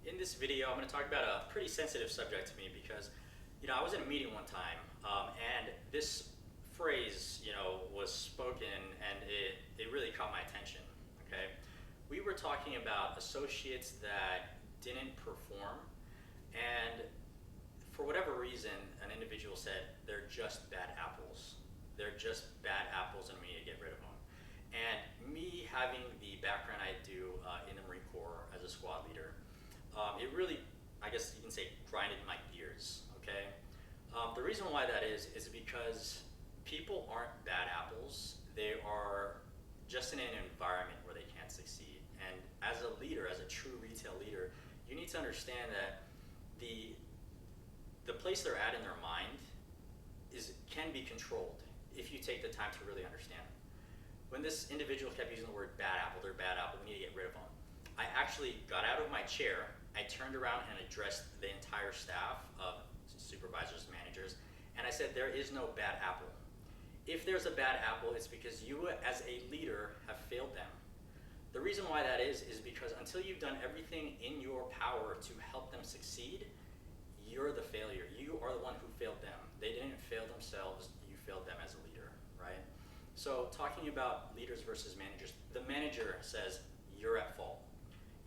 In this video, I'm going to talk about a pretty sensitive subject to me because, I was in a meeting one time, and this phrase, was spoken, and it really caught my attention, okay? We were talking about associates that didn't perform, and for whatever reason, an individual said, they're just bad apples. They're just bad apples, and we need to get rid of them. And me having the background I do in the Marine Corps as a squad leader, it really, I guess you can say, grinded my gears, okay? The reason why that is because people aren't bad apples. They are just in an environment where they can't succeed. And as a leader, as a true retail leader, you need to understand that the place they're at in their mind can be controlled if you take the time to really understand it. When this individual kept using the word bad apple, they're bad apple, we need to get rid of them, I actually got out of my chair, I turned around and addressed the entire staff of supervisors, managers, and I said, there is no bad apple. If there's a bad apple, it's because you as a leader have failed them. The reason why that is because until you've done everything in your power to help them succeed, you're the failure. You are the one who failed them. They didn't fail themselves, you failed them as a leader, right? So talking about leaders versus managers, the manager says, you're at fault.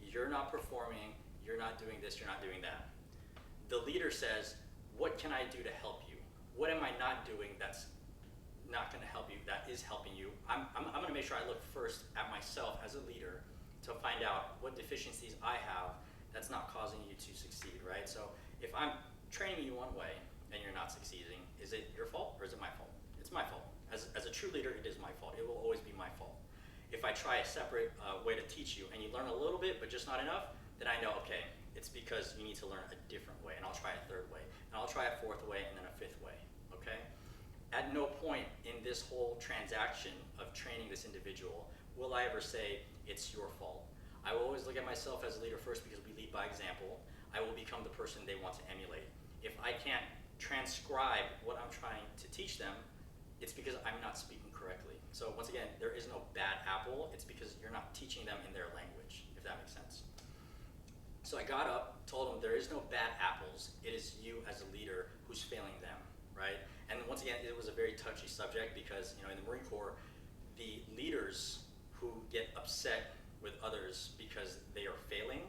You're not performing, you're not doing this, you're not doing that. The leader says, what can I do to help you? What am I not doing that's not gonna help you, that is helping you? I'm gonna make sure I look first at myself as a leader to find out what deficiencies I have that's not causing you to succeed, right? So if I'm training you one way and you're not succeeding, is it your fault or is it my fault? It's my fault. As a true leader, it is my fault. It will always be my fault. If I try a separate way to teach you and you learn a little bit but just not enough, then I know, okay, it's because you need to learn a different way, and I'll try a third way, and I'll try a fourth way, and then a fifth way, okay? At no point in this whole transaction of training this individual will I ever say, it's your fault. I will always look at myself as a leader first because we lead by example. I will become the person they want to emulate. If I can't transcribe what I'm trying to teach them, it's because I'm not speaking correctly. So once again, there is no bad apple. It's because you're not teaching them in their language, if that makes sense. So I got up, told them there is no bad apples. It is you as a leader who's failing them, right? And once again, it was a very touchy subject because in the Marine Corps, the leaders who get upset with others because they are failing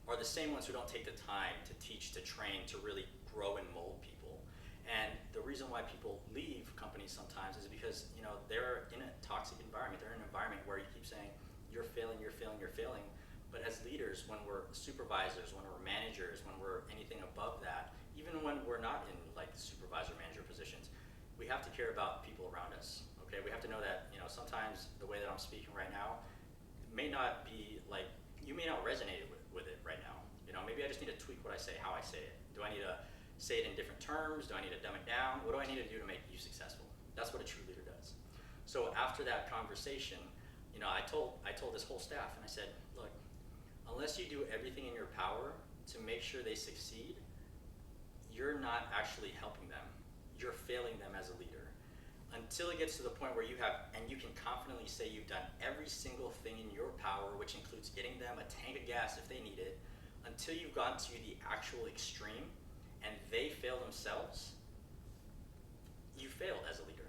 are the same ones who don't take the time to teach, to train, to really grow and mold people. And the reason why people leave companies sometimes is because they're in a toxic environment. They're in an environment where you keep saying, you're failing, you're failing, you're failing. But as leaders, when we're supervisors, when we're managers, when we're anything above that, even when we're not in like supervisor manager positions, we have to care about people around us. Okay, we have to know that sometimes the way that I'm speaking right now may not be like, you may not resonate with it right now. Maybe I just need to tweak what I say, how I say it. Do I need to say it in different terms? Do I need to dumb it down? What do I need to do to make you successful? That's what a true leader does. So after that conversation, I told this whole staff, and I said, look, unless you do everything in your power to make sure they succeed, you're not actually helping them. You're failing them as a leader. Until it gets to the point where you have, and you can confidently say you've done every single thing in your power, which includes getting them a tank of gas if they need it, until you've gotten to the actual extreme and they fail themselves, you failed as a leader,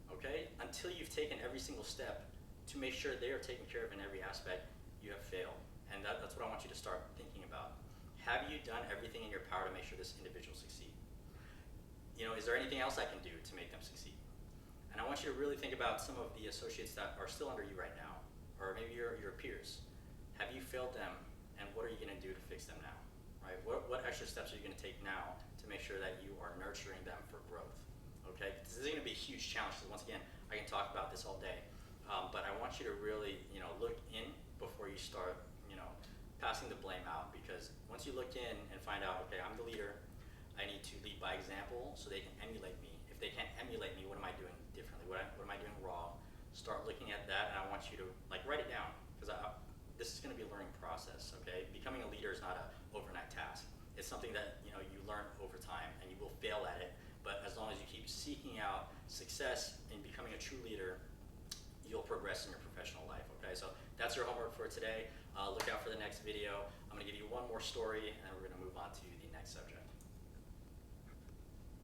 okay? Until you've taken every single step to make sure they are taken care of in every aspect, you have failed. And that's what I want you to start thinking about. Have you done everything in your power to make sure this individual succeed? Is there anything else I can do to make them succeed? And I want you to really think about some of the associates that are still under you right now, or maybe your peers. Have you failed them, and what are you gonna do to fix them now, right? What extra steps are you gonna take now to make sure that you are nurturing them for growth, okay? This is gonna be a huge challenge, because once again, I can talk about this all day, but I want you to really, look in before you start, passing the blame out, because once you look in and find out, okay, I'm the leader, I need to lead by example so they can emulate me. If they can't emulate me, what am I doing differently? What am I doing wrong? Start looking at that, and I want you to write it down, because this is going to be a learning process, okay? Becoming a leader is not an overnight task. It's something that you learn over time, and you will fail at it, but as long as you keep seeking out success in becoming a true leader, you'll progress in your professional life, okay? So that's your homework for today. Look out for the next video. I'm going to give you one more more story, and then we're going to